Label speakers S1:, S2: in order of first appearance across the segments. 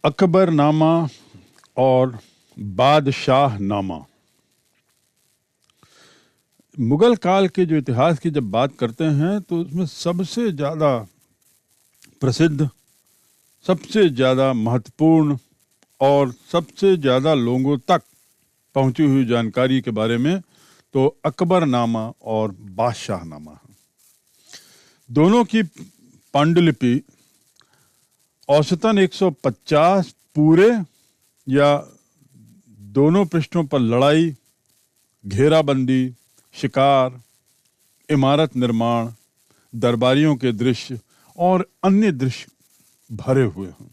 S1: अकबरनामा और बादशाहनामा। मुगल काल के जो इतिहास की जब बात करते हैं तो उसमें सबसे ज़्यादा प्रसिद्ध, सबसे ज़्यादा महत्वपूर्ण और सबसे ज़्यादा लोगों तक पहुंची हुई जानकारी के बारे में तो अकबरनामा और बादशाहनामा है। दोनों की पांडुलिपि औसतन 150 पूरे या दोनों पृष्ठों पर लड़ाई, घेराबंदी, शिकार, इमारत निर्माण, दरबारियों के दृश्य और अन्य दृश्य भरे हुए हैं।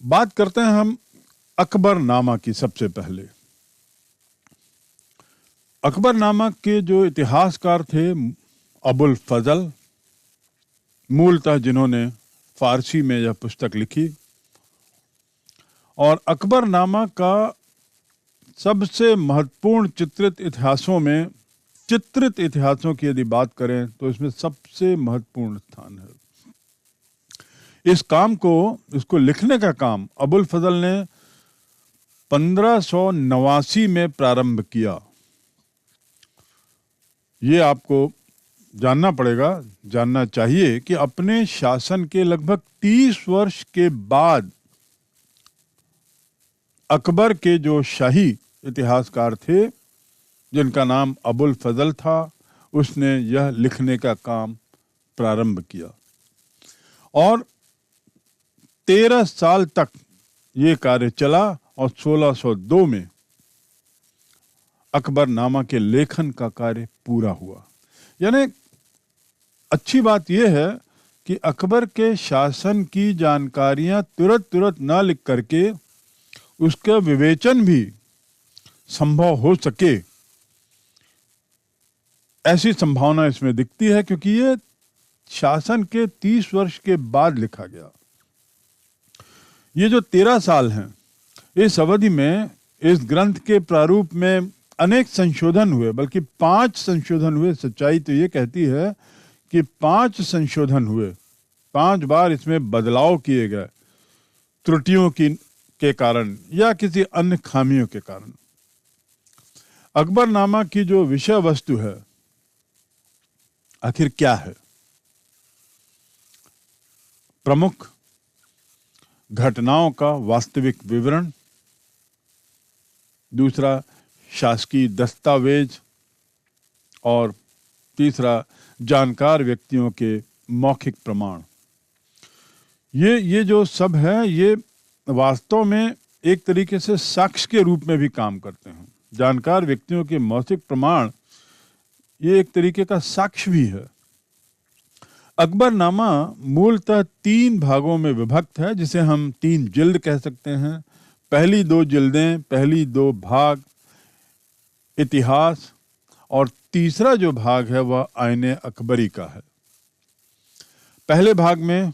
S1: बात करते हैं हम अकबरनामा की। सबसे पहले अकबरनामा के जो इतिहासकार थे अबुल फजल, मूलतः जिन्होंने फारसी में यह पुस्तक लिखी, और अकबरनामा का सबसे महत्वपूर्ण चित्रित इतिहासों की यदि बात करें तो इसमें सबसे महत्वपूर्ण स्थान है। इसको लिखने का काम अबुल फजल ने 1589 में प्रारंभ किया। ये आपको जानना चाहिए कि अपने शासन के लगभग 30 वर्ष के बाद अकबर के जो शाही इतिहासकार थे, जिनका नाम अबुल फजल था, उसने यह लिखने का काम प्रारंभ किया और 13 साल तक ये कार्य चला और 1602 में अकबरनामा के लेखन का कार्य पूरा हुआ। यानी अच्छी बात यह है कि अकबर के शासन की जानकारियां तुरंत ना लिख करके उसका विवेचन भी संभव हो सके, ऐसी संभावना इसमें दिखती है, क्योंकि ये शासन के 30 वर्ष के बाद लिखा गया। ये जो 13 साल हैं, इस अवधि में इस ग्रंथ के प्रारूप में अनेक संशोधन हुए, बल्कि 5 संशोधन हुए। सच्चाई तो ये कहती है कि 5 संशोधन हुए, 5 बार इसमें बदलाव किए गए, त्रुटियों के कारण या किसी अन्य खामियों के कारण। अकबरनामा की जो विषय वस्तु है आखिर क्या है? प्रमुख घटनाओं का वास्तविक विवरण, दूसरा शासकीय दस्तावेज, और तीसरा जानकार व्यक्तियों के मौखिक प्रमाण। ये जो सब है, ये वास्तव में एक तरीके से साक्ष्य के रूप में भी काम करते हैं। जानकार व्यक्तियों के मौखिक प्रमाण ये एक तरीके का साक्ष्य भी है। अकबरनामा मूलतः 3 भागों में विभक्त है, जिसे हम 3 जिल्द कह सकते हैं। पहली 2 जिल्दें, पहली 2 भाग इतिहास, और तीसरा जो भाग है वह आईने अकबरी का है। पहले भाग में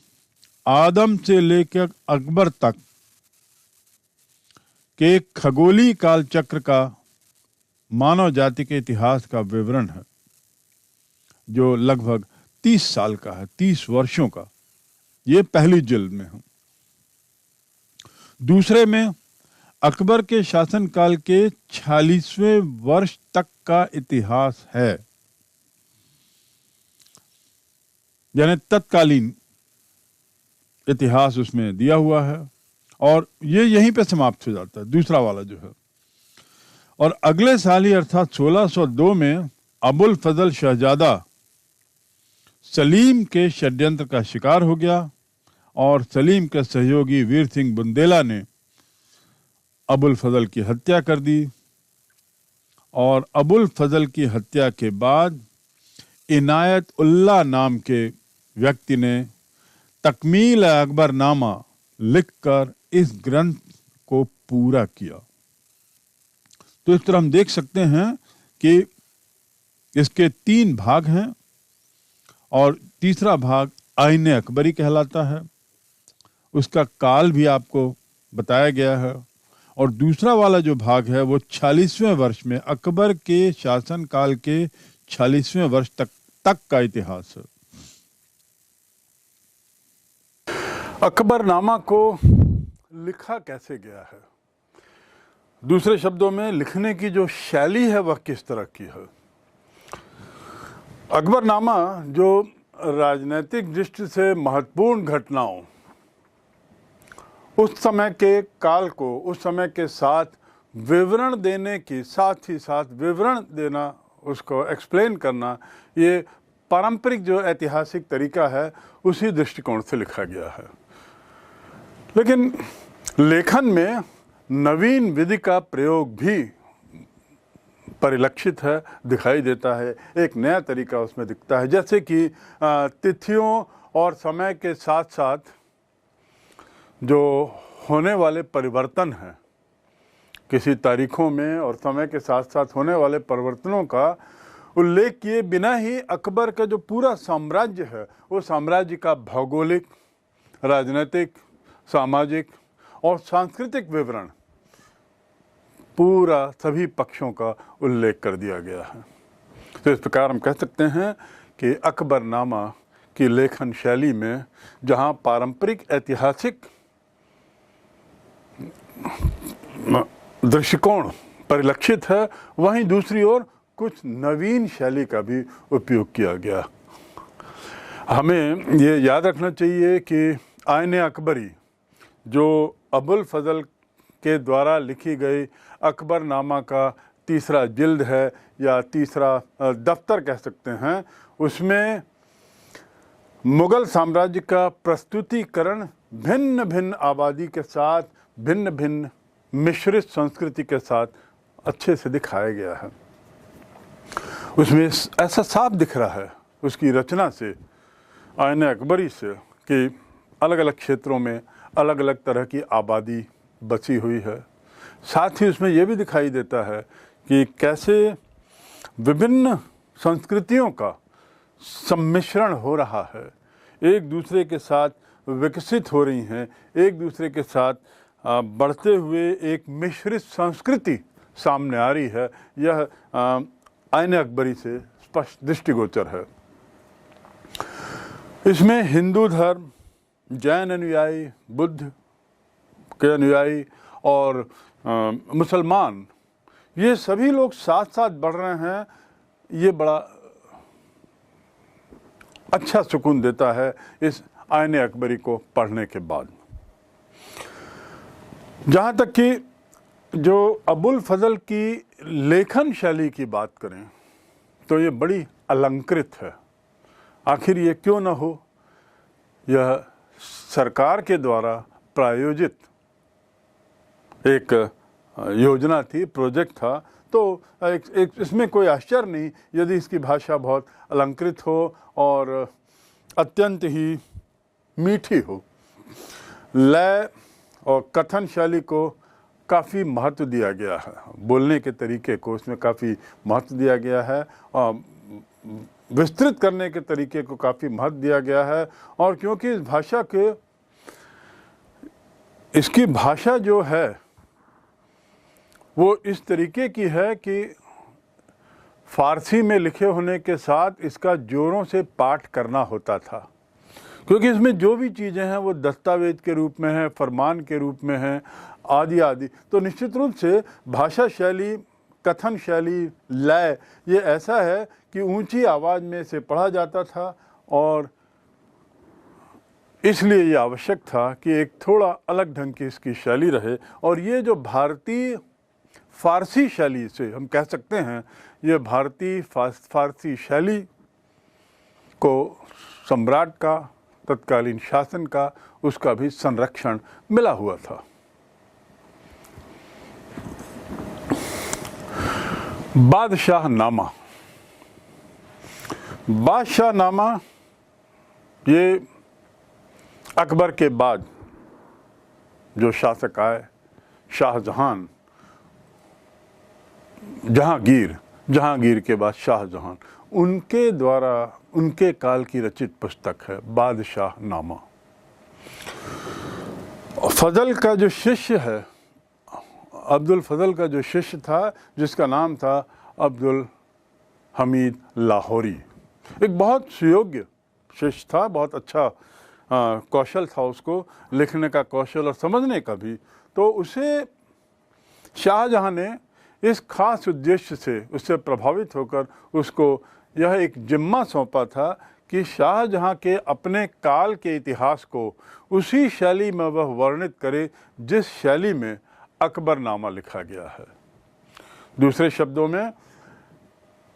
S1: आदम से लेकर अकबर तक के खगोलीय काल चक्र का मानव जाति के इतिहास का विवरण है, जो लगभग 30 साल का है, 30 वर्षों का। ये पहली जिल्द में है। दूसरे में अकबर के शासनकाल के 46वें वर्ष तक का इतिहास है, यानी तत्कालीन इतिहास उसमें दिया हुआ है, और ये यहीं पे समाप्त हो जाता है, दूसरा वाला जो है। और अगले साल ही अर्थात 1602 में अबुल फजल शहजादा सलीम के षड्यंत्र का शिकार हो गया, और सलीम के सहयोगी वीर सिंह बुंदेला ने अबुल फजल की हत्या कर दी। और अबुल फजल की हत्या के बाद इनायत उल्लाह नाम के व्यक्ति ने तकमील अकबरनामा लिखकर इस ग्रंथ को पूरा किया। तो इस तरह हम देख सकते हैं कि इसके 3 भाग हैं, और तीसरा भाग आईने अकबरी कहलाता है। उसका काल भी आपको बताया गया है, और दूसरा वाला जो भाग है वो 46वें वर्ष में, अकबर के शासन काल के 46वें वर्ष तक का इतिहास है। अकबरनामा को लिखा कैसे गया है, दूसरे शब्दों में लिखने की जो शैली है वह किस तरह की है। अकबरनामा जो राजनीतिक दृष्टि से महत्वपूर्ण घटनाओं, उस समय के काल को उस समय के साथ विवरण देने की, साथ ही साथ विवरण देना, उसको एक्सप्लेन करना, ये पारंपरिक जो ऐतिहासिक तरीका है उसी दृष्टिकोण से लिखा गया है। लेकिन लेखन में नवीन विधि का प्रयोग भी परिलक्षित है, दिखाई देता है। एक नया तरीका उसमें दिखता है, जैसे कि तिथियों और समय के साथ साथ जो होने वाले परिवर्तन हैं, किसी तारीखों में और समय के साथ साथ होने वाले परिवर्तनों का उल्लेख किए बिना ही अकबर का जो पूरा साम्राज्य है, वो साम्राज्य का भौगोलिक, राजनीतिक, सामाजिक और सांस्कृतिक विवरण, पूरा सभी पक्षों का उल्लेख कर दिया गया है। तो इस प्रकार हम कह सकते हैं कि अकबरनामा की लेखन शैली में जहाँ पारंपरिक ऐतिहासिक दृष्टिकोण परिलक्षित है, वहीं दूसरी ओर कुछ नवीन शैली का भी उपयोग किया गया। हमें ये याद रखना चाहिए कि आईने अकबरी जो अबुल फजल के द्वारा लिखी गई अकबरनामा का तीसरा जिल्द है या तीसरा दफ्तर कह सकते हैं, उसमें मुग़ल साम्राज्य का प्रस्तुतिकरण भिन्न भिन्न आबादी के साथ, भिन्न भिन्न मिश्रित संस्कृति के साथ अच्छे से दिखाया गया है। उसमें ऐसा साफ दिख रहा है उसकी रचना से, आईने अकबरी से, कि अलग अलग क्षेत्रों में अलग अलग तरह की आबादी बची हुई है। साथ ही उसमें यह भी दिखाई देता है कि कैसे विभिन्न संस्कृतियों का सम्मिश्रण हो रहा है, एक दूसरे के साथ विकसित हो रही हैं, एक दूसरे के साथ बढ़ते हुए एक मिश्रित संस्कृति सामने आ रही है। यह आईने अकबरी से स्पष्ट दृष्टिगोचर है। इसमें हिंदू धर्म, जैन अनुयायी, बुद्ध के अनुयायी और मुसलमान, ये सभी लोग साथ साथ बढ़ रहे हैं। ये बड़ा अच्छा सुकून देता है इस आईने अकबरी को पढ़ने के बाद। जहाँ तक कि जो अबुल फजल की लेखन शैली की बात करें तो ये बड़ी अलंकृत है। आखिर ये क्यों न हो, यह सरकार के द्वारा प्रायोजित एक योजना थी, प्रोजेक्ट था, तो इसमें कोई आश्चर्य नहीं यदि इसकी भाषा बहुत अलंकृत हो और अत्यंत ही मीठी हो। लय और कथन शैली को काफ़ी महत्व दिया गया है, बोलने के तरीके को उसमें काफ़ी महत्व दिया गया है और विस्तृत करने के तरीके को काफ़ी महत्व दिया गया है। और क्योंकि इस भाषा के, इसकी भाषा जो है वो इस तरीके की है कि फ़ारसी में लिखे होने के साथ इसका जोरों से पाठ करना होता था, क्योंकि इसमें जो भी चीज़ें हैं वो दस्तावेज के रूप में हैं, फरमान के रूप में हैं, आदि आदि। तो निश्चित रूप से भाषा शैली, कथन शैली, लय, ये ऐसा है कि ऊंची आवाज़ में इसे पढ़ा जाता था और इसलिए ये आवश्यक था कि एक थोड़ा अलग ढंग की इसकी शैली रहे। और ये जो भारतीय फ़ारसी शैली से हम कह सकते हैं, ये भारतीय फ़ारसी शैली को सम्राट का, तत्कालीन शासन का, उसका भी संरक्षण मिला हुआ था। बादशाहनामा, बादशाहनामा ये अकबर के बाद जो शासक आए, शाहजहां, जहांगीर के बाद शाहजहां, उनके द्वारा, उनके काल की रचित पुस्तक है बादशाहनामा। फजल का जो शिष्य है, अब्दुल फजल का जो शिष्य था, जिसका नाम था अब्दुल हमीद लाहौरी, एक बहुत सुयोग्य शिष्य था, बहुत अच्छा कौशल था उसको, लिखने का कौशल और समझने का भी। तो उसे शाहजहां ने इस खास उद्देश्य से उससे प्रभावित होकर उसको यह एक जिम्मा सौंपा था कि शाहजहां के अपने काल के इतिहास को उसी शैली में वह वर्णित करे जिस शैली में अकबरनामा लिखा गया है। दूसरे शब्दों में,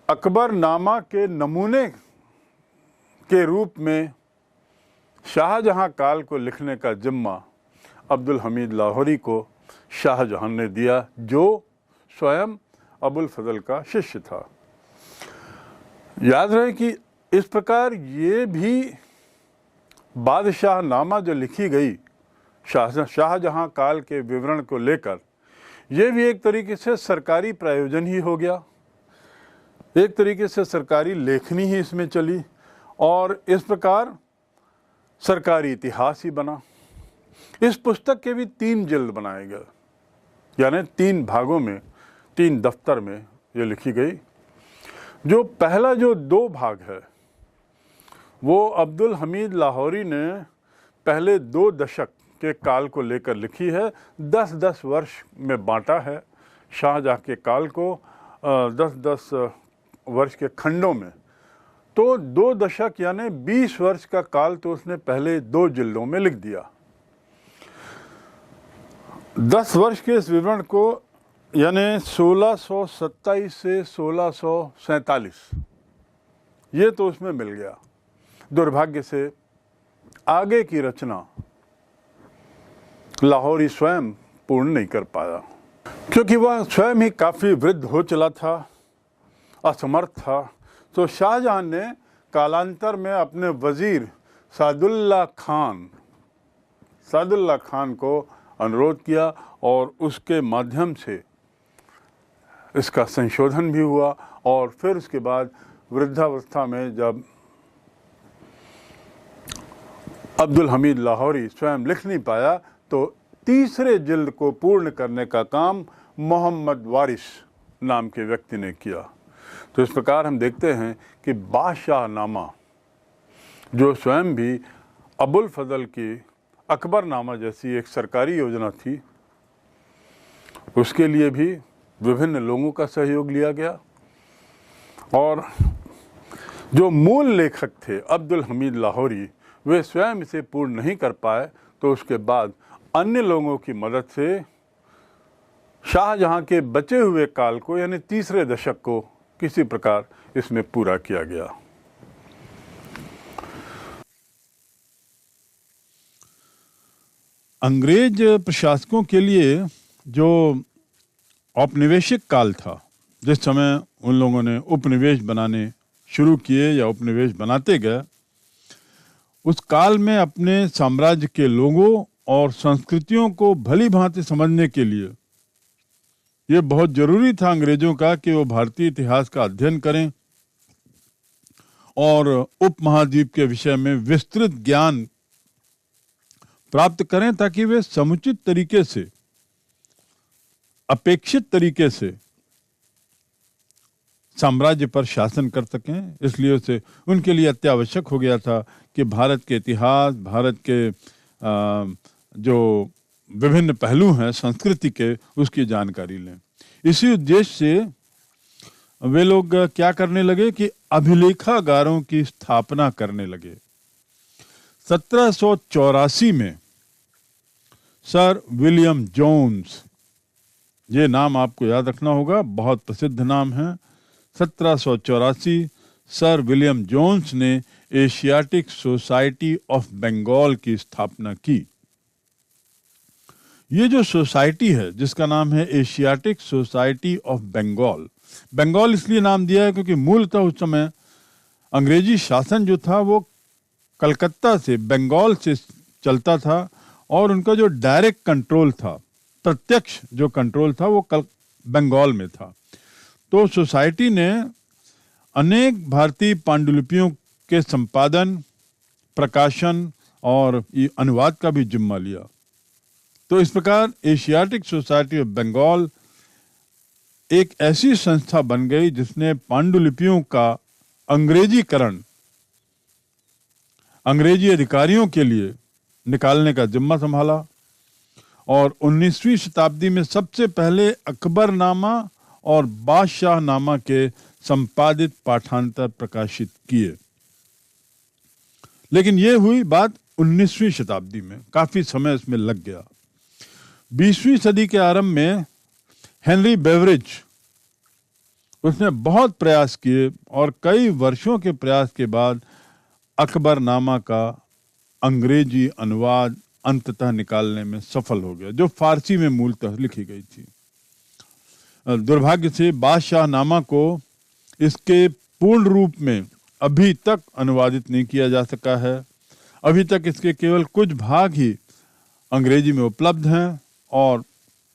S1: अकबरनामा के नमूने के रूप में शाहजहां काल को लिखने का जिम्मा अब्दुल हमीद लाहौरी को शाहजहां ने दिया, जो स्वयं अबुल फजल का शिष्य था। याद रहे कि इस प्रकार ये भी बादशाहनामा जो लिखी गई शाहजहां काल के विवरण को लेकर, ये भी एक तरीके से सरकारी प्रायोजन ही हो गया, एक तरीके से सरकारी लेखनी ही इसमें चली और इस प्रकार सरकारी इतिहास ही बना। इस पुस्तक के भी 3 जिल्द बनाए गए, यानी 3 भागों में, 3 दफ्तर में ये लिखी गई। जो पहला जो 2 भाग है वो अब्दुल हमीद लाहौरी ने पहले 2 दशक के काल को लेकर लिखी है। 10-10 वर्ष में बांटा है शाहजहां के काल को 10-10 वर्ष के खंडों में। तो 2 दशक यानी 20 वर्ष का काल तो उसने पहले 2 जिल्दों में लिख दिया। 10 वर्ष के इस विवरण को यानी 1627 से 1647 ये तो उसमें मिल गया। दुर्भाग्य से आगे की रचना लाहौरी स्वयं पूर्ण नहीं कर पाया, क्योंकि वह स्वयं ही काफ़ी वृद्ध हो चला था, असमर्थ था। तो शाहजहां ने कालांतर में अपने वजीर सादुल्ला खान को अनुरोध किया और उसके माध्यम से इसका संशोधन भी हुआ। और फिर उसके बाद वृद्धावस्था में जब अब्दुल हमीद लाहौरी स्वयं लिख नहीं पाया तो तीसरे जिल्द को पूर्ण करने का काम मोहम्मद वारिस नाम के व्यक्ति ने किया। तो इस प्रकार हम देखते हैं कि बादशाहनामा जो स्वयं भी अबुल फजल की अकबरनामा जैसी एक सरकारी योजना थी, उसके लिए भी विभिन्न लोगों का सहयोग लिया गया। और जो मूल लेखक थे अब्दुल हमीद लाहौरी, वे स्वयं इसे पूर्ण नहीं कर पाए, तो उसके बाद अन्य लोगों की मदद से शाहजहां के बचे हुए काल को यानी तीसरे दशक को किसी प्रकार इसमें पूरा किया गया।
S2: अंग्रेज प्रशासकों के लिए जो औपनिवेशिक काल था, जिस समय उन लोगों ने उपनिवेश बनाने शुरू किए या उपनिवेश बनाते गए, उस काल में अपने साम्राज्य के लोगों और संस्कृतियों को भली भांति समझने के लिए ये बहुत जरूरी था अंग्रेजों का कि वो भारतीय इतिहास का अध्ययन करें और उपमहाद्वीप के विषय में विस्तृत ज्ञान प्राप्त करें, ताकि वे समुचित तरीके से, अपेक्षित तरीके से साम्राज्य पर शासन कर सकें। इसलिए उसे उनके लिए अत्यावश्यक हो गया था कि भारत के इतिहास, भारत के जो विभिन्न पहलू हैं संस्कृति के, उसकी जानकारी लें। इसी उद्देश्य से वे लोग क्या करने लगे कि अभिलेखागारों की स्थापना करने लगे। 1784 में सर विलियम जोन्स, ये नाम आपको याद रखना होगा, बहुत प्रसिद्ध नाम है। 1784 सर विलियम जोन्स ने एशियाटिक सोसाइटी ऑफ बंगाल की स्थापना की। ये जो सोसाइटी है जिसका नाम है Asiatic Society of Bengal, Bengal इसलिए नाम दिया है क्योंकि मूलतः उस समय अंग्रेजी शासन जो था वो कलकत्ता से, बंगाल से चलता था और उनका जो डायरेक्ट कंट्रोल था, प्रत्यक्ष जो कंट्रोल था वो बंगाल में था। तो सोसाइटी ने अनेक भारतीय पांडुलिपियों के संपादन, प्रकाशन और अनुवाद का भी जिम्मा लिया। तो इस प्रकार एशियाटिक सोसाइटी ऑफ बंगाल एक ऐसी संस्था बन गई जिसने पांडुलिपियों का अंग्रेजीकरण अंग्रेजी अधिकारियों के लिए निकालने का जिम्मा संभाला और 19वीं शताब्दी में सबसे पहले अकबरनामा और बादशाहनामा के संपादित पाठांतर प्रकाशित किए। लेकिन यह हुई बात 19वीं शताब्दी में, काफी समय इसमें लग गया। 20वीं सदी के आरंभ में हेनरी बेवरेज, उसने बहुत प्रयास किए और कई वर्षों के प्रयास के बाद अकबरनामा का अंग्रेजी अनुवाद अंततः निकालने में सफल हो गया, जो फारसी में मूलतः लिखी गई थी। दुर्भाग्य से बादशाहनामा को इसके पूर्ण रूप में अभी तक अनुवादित नहीं किया जा सका है। अभी तक इसके केवल कुछ भाग ही अंग्रेजी में उपलब्ध हैं और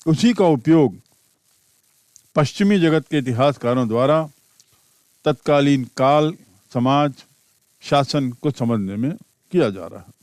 S2: उसी का उपयोग पश्चिमी जगत के इतिहासकारों द्वारा तत्कालीन काल, समाज, शासन को समझने में किया जा रहा है।